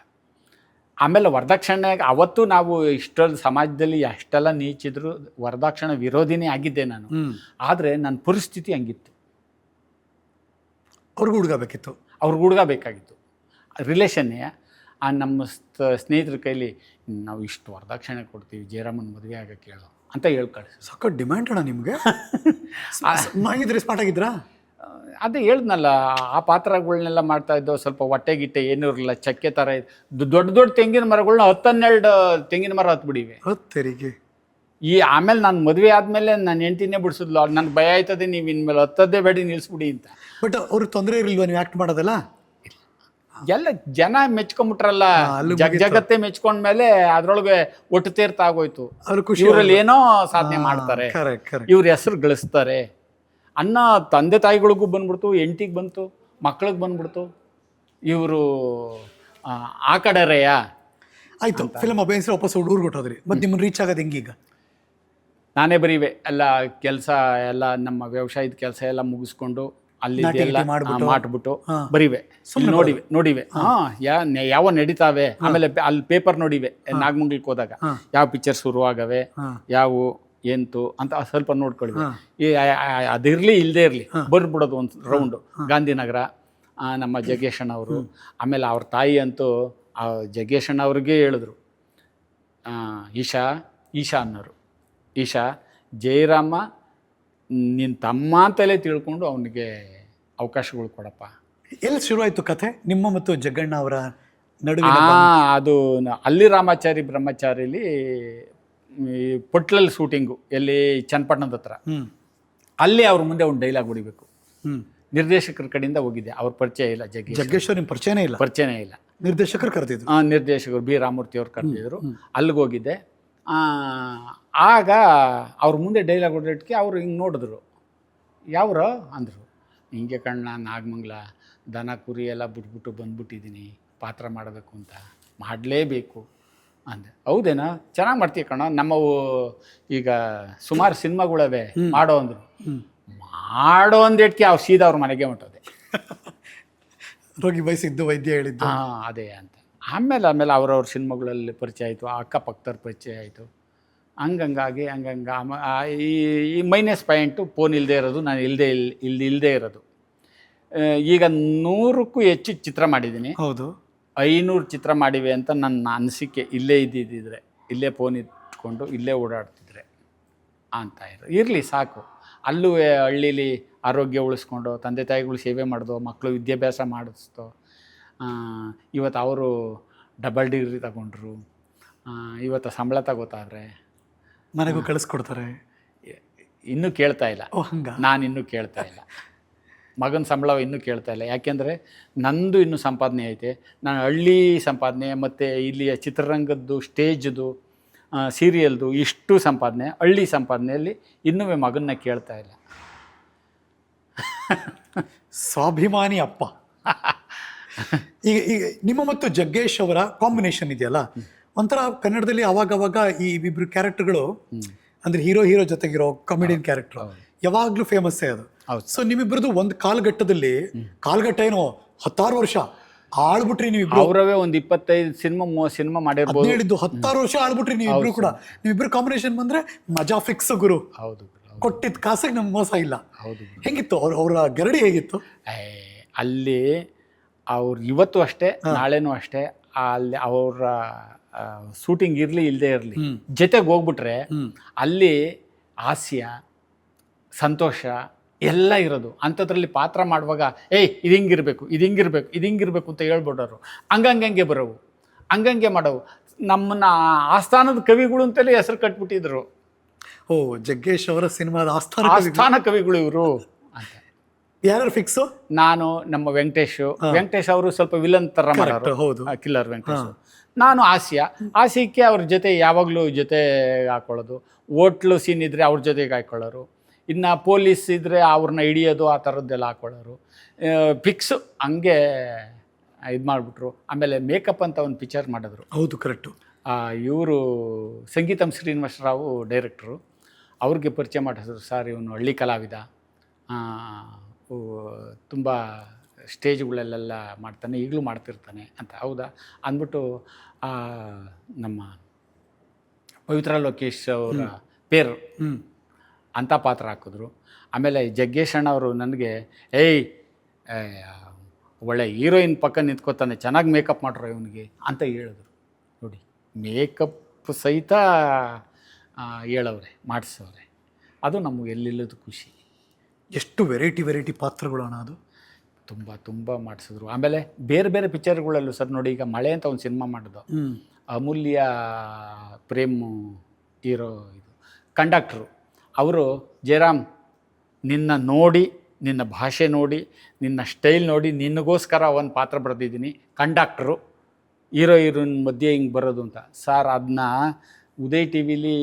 ಆಮೇಲೆ ವರದಕ್ಷಿಣೆ ಅವತ್ತು ನಾವು ಇಷ್ಟೊಂದು ಸಮಾಜದಲ್ಲಿ ಎಷ್ಟೆಲ್ಲ ನೀಚಿದ್ರು ವರದಕ್ಷಿಣೆ ವಿರೋಧಿನೇ ಆಗಿದ್ದೆ ನಾನು. ಆದರೆ ನನ್ನ ಪರಿಸ್ಥಿತಿ ಹಂಗಿತ್ತು. ಅವ್ರಿಗೂ ಹುಡುಗ ಬೇಕಾಗಿತ್ತು. ರಿಲೇಷನ್ನೇ. ನಮ್ಮ ಸ್ನೇಹಿತರ ಕೈಲಿ ನಾವು ಇಷ್ಟು ವರದಕ್ಷಿಣೆ ಕೊಡ್ತೀವಿ, ಜಯರಾಮನ್ ಮದುವೆ ಆಗಕ್ಕೆ ಹೇಳೋ ಅಂತ ಹೇಳ್ಕಳಿಸಿ. ಸಖತ್ ಡಿಮ್ಯಾಂಡ್ ಅಣ್ಣ ನಿಮಗೆ. ಆಗಿದ್ರೆ ಸ್ಮಾರ್ಟ್ ಆಗಿದ್ರಾ? ಅದೇ ಹೇಳ್ದನಲ್ಲ, ಆ ಪಾತ್ರಗಳನ್ನೆಲ್ಲ ಮಾಡ್ತಾ ಇದ್ದೋ. ಸ್ವಲ್ಪ ಹೊಟ್ಟೆ ಗಿಟ್ಟೆ ಏನೂ ಇರಲಿಲ್ಲ, ಚಕ್ಕೆ ಥರ ದೊಡ್ಡ ತೆಂಗಿನ ಮರಗಳನ್ನ 10-12 ತೆಂಗಿನ ಮರ ಹತ್ಬಿಡಿವೆ. ಆಮೇಲೆ ನಾನು ಮದುವೆ ಆದಮೇಲೆ ನಾನು ಹೆಂಡ್ತಿನೇ ಬಿಡಿಸಿದ್ಲು. ನನಗೆ ಭಯ ಆಯ್ತದೆ, ನೀವು ಇನ್ಮೇಲೆ ಹತ್ತದ್ದೇ ಬೇಡಿ ನಿಲ್ಲಿಸ್ಬಿಡಿ ಅಂತ. ಬಟ್ ಅವ್ರಿಗೆ ತೊಂದರೆ ಇರಲಿಲ್ವ ನೀವು ಆ್ಯಕ್ಟ್ ಮಾಡೋದಲ್ಲ? ಎಲ್ಲ ಜನ ಮೆಚ್ಕೊಂಬಿಟ್ರಲ್ಲ, ಜಗತ್ತೇ ಮೆಚ್ಕೊಂಡ್ಮೇಲೆ ಅದ್ರೊಳಗೆ ಒಟ್ಟು ತೀರ್ಥ ಆಗೋಯ್ತು. ಇವರಲ್ಲಿ ಏನೋ ಸಾಧನೆ ಮಾಡ್ತಾರೆ, ಇವ್ರ ಹೆಸರು ಗಳಿಸ್ತಾರೆ ಅನ್ನೋ ತಂದೆ ತಾಯಿಗಳಿಗೂ ಬಂದ್ಬಿಡ್ತು, ಹೆಂಡತಿಗೆ ಬಂತು, ಮಕ್ಳಿಗೆ ಬಂದ್ಬಿಡ್ತು. ಇವರು ಆ ಕಡೆರೆಯ ಆಯಿತು. ಫಿಲ್ಮ್ ಅಭಿನಯಿಸಿ ವಾಪಸ್ ಊರಿಗೆ ಹೊಟ್ಟೋದ್ರಿ. ಮತ್ತು ನಿಮ್ಮನ್ನು ರೀಚ್ ಆಗೋದು ಹೆಂಗೀಗ? ನಾನೇ ಬರೀವೆ ಎಲ್ಲ ಕೆಲಸ ಎಲ್ಲ, ನಮ್ಮ ವ್ಯವಸಾಯದ ಕೆಲಸ ಎಲ್ಲ ಮುಗಿಸ್ಕೊಂಡು ಅಲ್ಲಿ ಮಾಡ್ಬಿಟ್ಟು ಬರೀವೆ, ನೋಡಿವೆ ಯಾವ ನಡೀತಾವೆ. ಆಮೇಲೆ ಅಲ್ಲಿ ಪೇಪರ್ ನೋಡಿವೆ, ನಾಗಮಂಗಲಕ್ಕೆ ಹೋದಾಗ ಯಾವ ಪಿಕ್ಚರ್ ಶುರುವಾಗವೆ, ಯಾವ ಎಂತು ಅಂತ ಸ್ವಲ್ಪ ನೋಡ್ಕೊಳ್ಳಿ. ಅದಿರಲಿ ಇಲ್ಲದೆ ಇರಲಿ ಬರ್ಬಿಡೋದು ಒಂದು ರೌಂಡು. ಗಾಂಧಿನಗರ, ನಮ್ಮ ಜಗ್ಗೇಶಣ್ಣ ಅವರು, ಆಮೇಲೆ ಅವ್ರ ತಾಯಿ ಅಂತೂ ಆ ಜಗ್ಗೇಶಣ್ಣ ಅವ್ರಿಗೆ ಹೇಳಿದ್ರು, ಈಶಾ ಅನ್ನೋರು, ಈಶಾ ಜಯರಾಮ ನಿನ್ನ ತಮ್ಮ ಅಂತಲೇ ತಿಳ್ಕೊಂಡು ಅವನಿಗೆ ಅವಕಾಶಗಳು ಕೊಡಪ್ಪ. ಎಲ್ಲಿ ಶುರುವಾಯಿತು ಕಥೆ ನಿಮ್ಮ ಮತ್ತು ಜಗ್ಗಣ್ಣ ಅವರ ನಡುವೆ? ಅದು ಅಲ್ಲಿ ರಾಮಾಚಾರಿ ಬ್ರಹ್ಮಚಾರಿಲಿ ಪೊಟ್ಲಲ್ಲಿ ಶೂಟಿಂಗು, ಎಲ್ಲಿ ಚನ್ನಪಟ್ಟಣದ ಹತ್ರ. ಅಲ್ಲಿ ಅವ್ರ ಮುಂದೆ ಒಂದು ಡೈಲಾಗ್ ಹೊಡಿಬೇಕು. ನಿರ್ದೇಶಕರ ಕಡೆಯಿಂದ ಹೋಗಿದ್ದೆ, ಅವ್ರ ಪರಿಚಯ ಇಲ್ಲ. ಜಗ್ಗೇಶ್ವರ್ ನಿಮ್ಮ ಪರಿಚಯನೇ ಇಲ್ಲ. ನಿರ್ದೇಶಕರು ಕರೆದಿದ್ರು. ನಿರ್ದೇಶಕರು ಬಿ ರಾಮೂರ್ತಿ ಅವ್ರು ಕರೆದಿದ್ರು. ಅಲ್ಲಿಗೆ ಹೋಗಿದ್ದೆ. ಆಗ ಅವ್ರ ಮುಂದೆ ಡೈಲಾಗ್ ಹೊಡೆದಕ್ಕೆ ಅವರು ಹಿಂಗೆ ನೋಡಿದ್ರು. ಯಾವ್ರ ಅಂದರು, ಹಿಂಗೆ ಕಣ್ಣ ನಾಗಮಂಗಲ ದನ ಕುರಿ ಎಲ್ಲ ಬಿಟ್ಬಿಟ್ಟು ಬಂದ್ಬಿಟ್ಟಿದ್ದೀನಿ, ಪಾತ್ರ ಮಾಡಬೇಕು ಅಂತ, ಮಾಡಲೇಬೇಕು ಅಂದೆ. ಹೌದೇನಾ, ಚೆನ್ನಾಗಿ ಮಾಡ್ತೀವಿ ಕಣ, ನಮ್ಮವು ಈಗ ಸುಮಾರು ಸಿನಿಮಾಗಳವೆ ಮಾಡೋ ಅಂದರು. ಮಾಡೋ ಅಂದೇಟ್ಗೆ ಅವ್ರು ಸೀದಾ ಅವ್ರ ಮನೆಗೆ ಹೊಂಟೋದೆ. ರೋಗಿ ಬಯಸಿದ್ದು ವೈದ್ಯ ಹೇಳಿದ್ದು. ಅದೇ ಅಂತ. ಆಮೇಲೆ ಅವ್ರವ್ರ ಸಿನಿಮಾಗಳಲ್ಲಿ ಪರಿಚಯ ಆಯಿತು, ಅಕ್ಕಪಕ್ಕದವ್ರ ಪರಿಚಯ ಆಯಿತು. ಹಂಗಾಗಿ ಈ ಮೈನಸ್ ಪಾಯಿಂಟು ಫೋನ್ ಇಲ್ಲದೆ ಇರೋದು, ನಾನು ಇಲ್ಲದೆ ಇರೋದು. ಈಗ 100ಕ್ಕೂ ಹೆಚ್ಚು ಚಿತ್ರ ಮಾಡಿದ್ದೀನಿ. ಹೌದು. 500 ಚಿತ್ರ ಮಾಡಿವೆ ಅಂತ ನನ್ನ ಅನಿಸಿಕೆ. ಇಲ್ಲೇ ಇದ್ದಿದ್ದಿದ್ರೆ, ಇಲ್ಲೇ ಫೋನ್ ಇಟ್ಕೊಂಡು ಇಲ್ಲೇ ಓಡಾಡ್ತಿದ್ರೆ ಅಂತ ಇರಲಿ ಸಾಕು. ಅಲ್ಲೂ ಹಳ್ಳೀಲಿ ಆರೋಗ್ಯ ಉಳಿಸ್ಕೊಂಡು ತಂದೆ ತಾಯಿಗಳು ಸೇವೆ ಮಾಡೋದು, ಮಕ್ಕಳು ವಿದ್ಯಾಭ್ಯಾಸ ಮಾಡಿಸ್ತೋ. ಇವತ್ತು ಅವರು ಡಬಲ್ ಡಿಗ್ರಿ ತಗೊಂಡ್ರು, ಇವತ್ತು ಸಂಬಳ ತಗೋತಾವ್ರೆ, ಮನೆಗೂ ಕಳಿಸ್ಕೊಡ್ತಾರೆ. ಇನ್ನೂ ಕೇಳ್ತಾ ಇಲ್ಲ. ಓ ಹಂಗ. ನಾನು ಇನ್ನೂ ಕೇಳ್ತಾ ಇಲ್ಲ, ಮಗನ ಸಂಬಳ ಇನ್ನೂ ಕೇಳ್ತಾ ಇಲ್ಲ. ಯಾಕೆಂದರೆ ನಂದು ಇನ್ನೂ ಸಂಪಾದನೆ ಐತೆ. ನಾನು ಹಳ್ಳಿ ಸಂಪಾದನೆ ಮತ್ತು ಇಲ್ಲಿಯ ಚಿತ್ರರಂಗದ್ದು, ಸ್ಟೇಜ್ದು, ಸೀರಿಯಲ್ದು ಇಷ್ಟು ಸಂಪಾದನೆ, ಹಳ್ಳಿ ಸಂಪಾದನೆಯಲ್ಲಿ ಇನ್ನೂ ಮಗನ್ನ ಕೇಳ್ತಾ ಇಲ್ಲ. ಸ್ವಾಭಿಮಾನಿ ಅಪ್ಪ. ಈಗ ನಿಮ್ಮ ಮತ್ತು ಜಗ್ಗೇಶ್ ಅವರ ಕಾಂಬಿನೇಷನ್ ಇದೆಯಲ್ಲ, ಒಂಥರ ಕನ್ನಡದಲ್ಲಿ ಅವಾಗವಾಗ ಈ ಇಬ್ರು ಕ್ಯಾರೆಕ್ಟರ್ಗಳು ಅಂದ್ರೆ ಹೀರೋ ಜೊತೆಗಿರೋ ಕಾಮಿಡಿಯನ್ ಕ್ಯಾರೆಕ್ಟರ್ ಯಾವಾಗ್ಲೂ ಫೇಮಸ್ಸೇ ಅದು. ಸೊ ನಿಮ್ಮಿಬ್ರದ್ದು ಒಂದು ಕಾಲ್ಗಟ್ಟ ಏನೋ 10 ವರ್ಷ ಆಳ್ಬಿಟ್ರಿ ನೀವಿಬ್ರು. ಅವರವೇ ಒಂದು 25 ಸಿನಿಮಾ ಮಾಡಿರ್ಬೋದು. ಹೇಳಿದ್ದು 10 ವರ್ಷ ಆಳ್ಬಿಟ್ರಿ ನೀವಿಬ್ರು ಕೂಡ. ನೀವಿಬ್ರು ಕಾಂಬಿನೇಷನ್ ಬಂದ್ರೆ ಮಜಾ ಫಿಕ್ಸ್ ಗುರು. ಹೌದು. ಕೊಟ್ಟಿದ್ದ ಕಾಸಿಗೆ ನಮ್ಗೆ ಮೋಸ ಇಲ್ಲ. ಹೌದು. ಹೆಂಗಿತ್ತು ಅವರ ಗರಡಿ ಹೇಗಿತ್ತು ಅಲ್ಲಿ? ಅವ್ರು ಇವತ್ತು ಅಷ್ಟೇ, ನಾಳೆನೂ ಅಷ್ಟೇ. ಅಲ್ಲಿ ಅವರ ಶೂಟಿಂಗ್ ಇರಲಿ ಇಲ್ಲದೆ ಇರಲಿ, ಜೊತೆಗೆ ಹೋಗ್ಬಿಟ್ರೆ ಅಲ್ಲಿ ಹಾಸ್ಯ, ಸಂತೋಷ ಎಲ್ಲ ಇರೋದು. ಅಂಥದ್ರಲ್ಲಿ ಪಾತ್ರ ಮಾಡುವಾಗ ಇದು ಹಿಂಗಿರ್ಬೇಕು ಅಂತ ಹೇಳ್ಬಿಡೋರು. ಹಂಗಂಗೆ ಬರೋವು, ಹಂಗಂಗೆ ಮಾಡೋವು. ನಮ್ಮನ್ನ ಆಸ್ಥಾನದ ಕವಿಗಳು ಅಂತಲೇ ಹೆಸರು ಕಟ್ಬಿಟ್ಟಿದ್ರು. ಓ, ಜಗ್ಗೇಶ್ ಅವರ ಸಿನಿಮಾದ ಆಸ್ಥಾನ ಕವಿಗಳು ಇವರು ಅಂತ. ಯಾರು ಫಿಕ್ಸು? ನಾನು, ನಮ್ಮ ವೆಂಕಟೇಶ್ ಅವರು ಸ್ವಲ್ಪ ವಿಲನ್ ಥರ ಮಾಡೋರು. ಹೌದು, ಕಿಲ್ಲರ್ ವೆಂಕಟೇಶ್. ನಾನು ಹಾಸ್ಯಕ್ಕೆ ಅವ್ರ ಜೊತೆ ಯಾವಾಗಲೂ ಜೊತೆ ಹಾಕೊಳ್ಳೋದು. ಹೋಟ್ಲು ಸೀನ್ ಇದ್ದರೆ ಅವ್ರ ಜೊತೆಗೆ ಹಾಕೊಳ್ಳೋರು. ಇನ್ನು ಪೊಲೀಸ್ ಇದ್ದರೆ ಅವ್ರನ್ನ ಹಿಡಿಯೋದು, ಆ ಥರದ್ದೆಲ್ಲ ಹಾಕೊಳ್ಳೋರು. ಫಿಕ್ಸು ಹಂಗೆ ಇದು ಮಾಡಿಬಿಟ್ರು. ಆಮೇಲೆ ಮೇಕಪ್ ಅಂತ ಒಂದು ಪಿಕ್ಚರ್ ಮಾಡಿದ್ರು. ಹೌದು, ಕರೆಕ್ಟು. ಇವರು ಸಂಗೀತಂ ಶ್ರೀನಿವಾಸರಾವು ಡೈರೆಕ್ಟ್ರು. ಅವ್ರಿಗೆ ಪರಿಚಯ ಮಾಡಿಸಿದ್ರು. ಸರ್, ಇವನು ಹಳ್ಳಿ ಕಲಾವಿದ, ತುಂಬ ಸ್ಟೇಜ್ಗಳಲ್ಲೆಲ್ಲ ಮಾಡ್ತಾನೆ, ಈಗಲೂ ಮಾಡ್ತಿರ್ತಾನೆ ಅಂತ. ಹೌದಾ ಅಂದ್ಬಿಟ್ಟು ನಮ್ಮ ಪವಿತ್ರ ಲೋಕೇಶ್ ಅವರ ಪೇರು ಅಂಥ ಪಾತ್ರ ಹಾಕಿದ್ರು. ಆಮೇಲೆ ಜಗ್ಗೇಶ್ ಅಣ್ಣ ಅವರು ನನಗೆ ಒಳ್ಳೆ ಹೀರೋಯಿನ್ ಪಕ್ಕ ನಿಂತ್ಕೋತಾನೆ, ಚೆನ್ನಾಗಿ ಮೇಕಪ್ ಮಾಡ್ರು ಇವನಿಗೆ ಅಂತ ಹೇಳಿದ್ರು. ನೋಡಿ, ಮೇಕಪ್ ಸಹಿತ ಹೇಳವ್ರೆ, ಮಾಡಿಸವ್ರೆ. ಅದು ನಮಗೆ ಎಲ್ಲಿಲ್ಲದ ಖುಷಿ. ಎಷ್ಟು ವೆರೈಟಿ ಪಾತ್ರಗಳು ಅಣ್ಣ ಅದು. ತುಂಬ ಮಾಡಿಸಿದ್ರು. ಆಮೇಲೆ ಬೇರೆ ಬೇರೆ ಪಿಕ್ಚರ್ಗಳಲ್ಲೂ ಸರ್ ನೋಡಿ, ಈಗ ಮಳೆ ಅಂತ ಒಂದು ಸಿನಿಮಾ ಮಾಡಿದ್ದು, ಅಮೂಲ್ಯ ಪ್ರೇಮ್ ಹೀರೋ, ಇದು ಕಂಡಕ್ಟ್ರು. ಅವರು ಜಯರಾಮ್, ನಿನ್ನ ಭಾಷೆ ನೋಡಿ, ನಿನ್ನ ಸ್ಟೈಲ್ ನೋಡಿ, ನಿನಗೋಸ್ಕರ ಒಂದು ಪಾತ್ರ ಬರೆದಿದ್ದೀನಿ, ಕಂಡಕ್ಟ್ರು, ಹೀರೋಯಿನ್ ಮಧ್ಯೆ ಹಿಂಗೆ ಬರೋದು ಅಂತ. ಸರ್, ಅದನ್ನ ಉದಯ್ ಟಿ ವಿಲಿ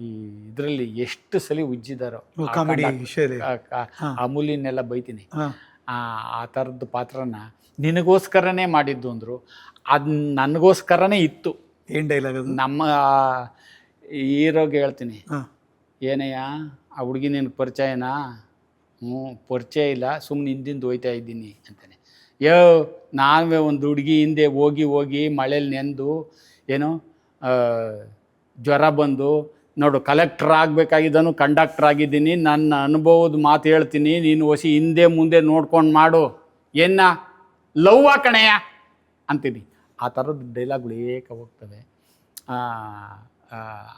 ಈ ಇದರಲ್ಲಿ ಎಷ್ಟು ಸಲ ಉಜ್ಜಿದಾರೋ. ಕಾಮಿಡಿ ಅಮೂಲ್ಯನೆಲ್ಲ ಬೈತೀನಿ. ಆ ಥರದ್ದು ಪಾತ್ರನ ನಿನಗೋಸ್ಕರನೇ ಮಾಡಿದ್ದು ಅಂದರು. ಅದು ನನಗೋಸ್ಕರನೇ ಇತ್ತು. ಏನು ಡೈಲಾಗ್ ಅದು? ನಮ್ಮ ಹೀರೋಗೆ ಹೇಳ್ತೀನಿ, ಏನಯ್ಯ ಆ ಹುಡುಗಿ ನಿನಗೆ ಪರಿಚಯನಾ? ಪರಿಚಯ ಇಲ್ಲ, ಸುಮ್ಮನೆ ಹಿಂದಿಂದು ಹೋಯ್ತಾ ಇದ್ದೀನಿ ಅಂತಾನೆ. ನಾವೇ ಒಂದು ಹುಡುಗಿ ಹಿಂದೆ ಹೋಗಿ ಮಳೇಲಿ ನೆಂದು ಏನೋ ಜ್ವರ ಬಂದು ನೋಡು, ಕಲೆಕ್ಟ್ರ್ ಆಗಬೇಕಾಗಿದ್ದನು ಕಂಡಕ್ಟ್ರ್ ಆಗಿದ್ದೀನಿ, ನನ್ನ ಅನುಭವದ ಮಾತು ಹೇಳ್ತೀನಿ, ನೀನು ಹೊಸಿ ಹಿಂದೆ ಮುಂದೆ ನೋಡ್ಕೊಂಡು ಮಾಡು, ಲವ್ವ ಕಣೆಯ ಅಂತೀನಿ. ಆ ಥರದ್ದು ಡೈಲಾಗ್ಗಳು ಏಕ ಹೋಗ್ತವೆ.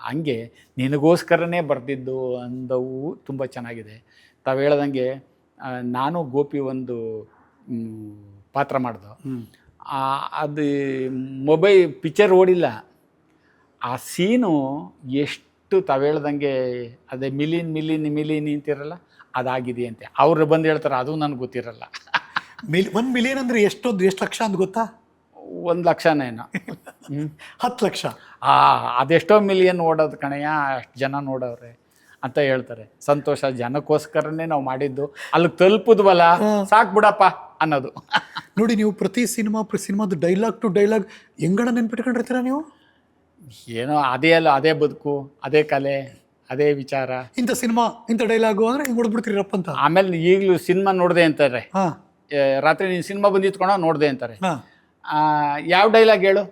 ಹಂಗೆ ನಿನಗೋಸ್ಕರನೇ ಬರೆದಿದ್ದು ಅಂದವು ತುಂಬ ಚೆನ್ನಾಗಿದೆ. ತಾವು ಹೇಳ್ದಂಗೆ ನಾನು ಗೋಪಿ ಒಂದು ಪಾತ್ರ ಮಾಡ್ದು. ಅದು ಪಿಕ್ಚರ್ ಓಡಿಲ್ಲ. ಆ ಸೀನು ಎಷ್ಟು ತಾವು ಹೇಳ್ದಂಗೆ ಅದೇ ಮಿಲಿನ್ ಅಂತಿರಲ್ಲ, ಅದಾಗಿದೆ ಅಂತೆ. ಅವ್ರು ಬಂದು ಹೇಳ್ತಾರೆ, ಅದು ನನಗೆ ಗೊತ್ತಿರಲ್ಲ. 1 ಮಿಲಿಯನ್ ಅಂದರೆ ಎಷ್ಟು ಲಕ್ಷ ಅಂತ ಗೊತ್ತಾ? 1 ಲಕ್ಷನೇನೋ 10 ಲಕ್ಷ. ಅದೆಷ್ಟೋ ಮಿಲಿಯನ್ ಓಡೋದು ಕಣಯ್ಯ, ಅಷ್ಟು ಜನ ನೋಡವ್ರೆ ಅಂತ ಹೇಳ್ತಾರೆ. ಸಂತೋಷ, ಜನಕ್ಕೋಸ್ಕರನೇ ನಾವು ಮಾಡಿದ್ದು, ಅಲ್ಲಿಗೆ ತಲುಪಿದ್ವಲ್ಲ, ಸಾಕು ಬಿಡಪ್ಪ ಅನ್ನೋದು. ನೋಡಿ, ನೀವು ಪ್ರತಿ ಸಿನಿಮಾದ ಡೈಲಾಗ್ ಟು ಡೈಲಾಗ್ ಹೆಂಗಣ ನೆನ್ಪಿಟ್ಕೊಂಡಿರ್ತೀರ ನೀವು? ಏನೋ ಅದೇ ಬದುಕು, ಅದೇ ಕಲೆ, ಅದೇ ವಿಚಾರ. ಇಂಥ ಡೈಲಾಗು ಅಂದರೆ ಹಿಂಗೆ ಹೊಡ್ಬಿಡ್ತೀರಪ್ಪ ಅಂತ. ಆಮೇಲೆ ಈಗಲೂ ಸಿನಿಮಾ ನೋಡಿದೆ ಅಂತಾರೆ. ರಾತ್ರಿ ನೀನು ಸಿನಿಮಾ ಬಂದಿತ್ಕೊಳೋ ನೋಡಿದೆ ಅಂತಾರೆ. ಯಾವ ಡೈಲಾಗ್ ಹೇಳು?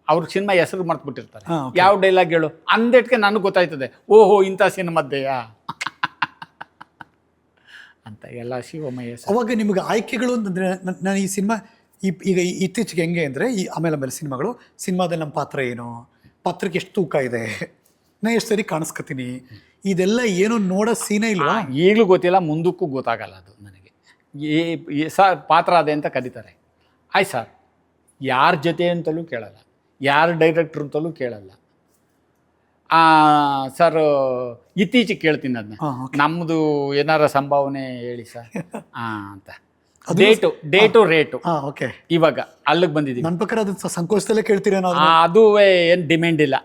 ಅವ್ರ ಸಿನಿಮಾ ಹೆಸರು ಮರ್ತ್ಬಿಟ್ಟಿರ್ತಾರೆ. ಯಾವ ಡೈಲಾಗ್ ಹೇಳು ಅಂದೇಟ್ಗೆ ನನಗೆ ಗೊತ್ತಾಯ್ತದೆ, ಓಹೋ ಇಂಥ ಸಿನಿಮಾದ್ದೆಯಾ ಅಂತ ಎಲ್ಲ ಶಿವಮಯ್ಯ ಸರ್. ಅವಾಗ ನಿಮಗೆ ಆಯ್ಕೆಗಳು ಅಂತಂದರೆ ನಾನು ಈ ಸಿನಿಮಾ ಈಗ ಇತ್ತೀಚೆಗೆ ಹೆಂಗೆ ಅಂದರೆ ಆಮೇಲೆ ಸಿನಿಮಾಗಳು ಸಿನಿಮಾದಲ್ಲಿ ನಮ್ಮ ಪಾತ್ರ ಏನು, ಪಾತ್ರಕ್ಕೆ ಎಷ್ಟು ತೂಕ ಇದೆ, ನಾ ಎಷ್ಟು ಸರಿ ಕಾಣಿಸ್ಕೊತೀನಿ, ಇದೆಲ್ಲ ಏನೋ ನೋಡೋ ಸೀನೇ ಇಲ್ವಾ? ಈಗಲೂ ಗೊತ್ತಿಲ್ಲ, ಮುಂದಕ್ಕೂ ಗೊತ್ತಾಗಲ್ಲ ಅದು ನನಗೆ. ಸರ್ ಪಾತ್ರ ಅದೇ ಅಂತ ಕರೀತಾರೆ, ಆಯ್ತು ಸರ್, ಯಾರ ಜೊತೆ ಅಂತಲೂ ಕೇಳಲ್ಲ, ಯಾರ ಡೈರೆಕ್ಟ್ರು ಅಂತಲೂ ಕೇಳಲ್ಲ. ಸರ್ ಇತ್ತೀಚೆಗೆ ಕೇಳ್ತೀನಿ ಅದನ್ನ, ನಮ್ಮದು ಏನಾರ ಸಂಭಾವನೆ ಹೇಳಿ ಸರ್ ಅಂತ, ಡೇಟು ರೇಟು. ಓಕೆ, ಇವಾಗ ಅಲ್ಲಿಗೆ ಬಂದಿದ್ದೀವಿ. ನನ್ನ ಪ್ರಕಾರ ಅದು ಸಂಕೋಚದಲ್ಲೇ ಕೇಳ್ತೀರೇನೋ? ಅದು ಏನು ಡಿಮ್ಯಾಂಡ್ ಇಲ್ಲ,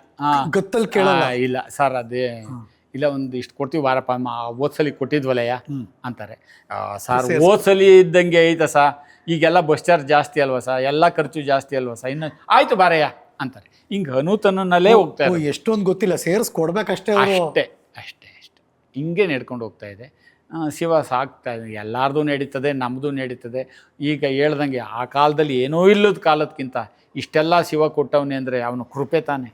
ಗೊತ್ತಲ್ಲಿ ಕೇಳಲ್ಲ. ಇಲ್ಲ ಸರ್, ಅದೇ ಇಲ್ಲ ಒಂದು ಇಷ್ಟು ಕೊಡ್ತೀವಿ ವಾರಪ್ಪ, ಓದ್ಸಲಿ ಕೊಟ್ಟಿದ್ವಲಯ್ಯ ಅಂತಾರೆ. ಸರ್ ಓದ್ಸಲಿ ಇದ್ದಂಗೆ ಐತ ಸಾ, ಈಗೆಲ್ಲ ಬಸ್ ಚಾರ್ಜ್ ಜಾಸ್ತಿ ಅಲ್ವಾ ಸಾ, ಎಲ್ಲ ಖರ್ಚು ಜಾಸ್ತಿ ಅಲ್ವಾ ಸಾ, ಇನ್ನು ಆಯ್ತು ಬಾರಯ್ಯ ಅಂತಾರೆ. ಹಿಂಗೆ ಅನುತನಲ್ಲೇ ಹೋಗ್ತಾ ಇದೆ. ಎಷ್ಟೊಂದು ಗೊತ್ತಿಲ್ಲ, ಸೇರಿಸ್ಕೊಡ್ಬೇಕಷ್ಟೇ, ಅಷ್ಟೇ ಅಷ್ಟೇ ಅಷ್ಟೇ, ಹಿಂಗೆ ನಡ್ಕೊಂಡು ಹೋಗ್ತಾ ಇದೆ. ಶಿವ ಸಾಕ್ತಾ ಇದೆ, ಎಲ್ಲಾರ್ದು ನಡೀತದೆ, ನಮ್ಮದು ನಡೀತದೆ. ಈಗ ಹೇಳ್ದಂಗೆ ಆ ಕಾಲದಲ್ಲಿ ಏನೂ ಇಲ್ಲದ ಕಾಲದಕ್ಕಿಂತ ಇಷ್ಟೆಲ್ಲ ಶಿವ ಕೊಟ್ಟವನೇ ಅಂದರೆ ಅವನ ಕೃಪೆ ತಾನೆ.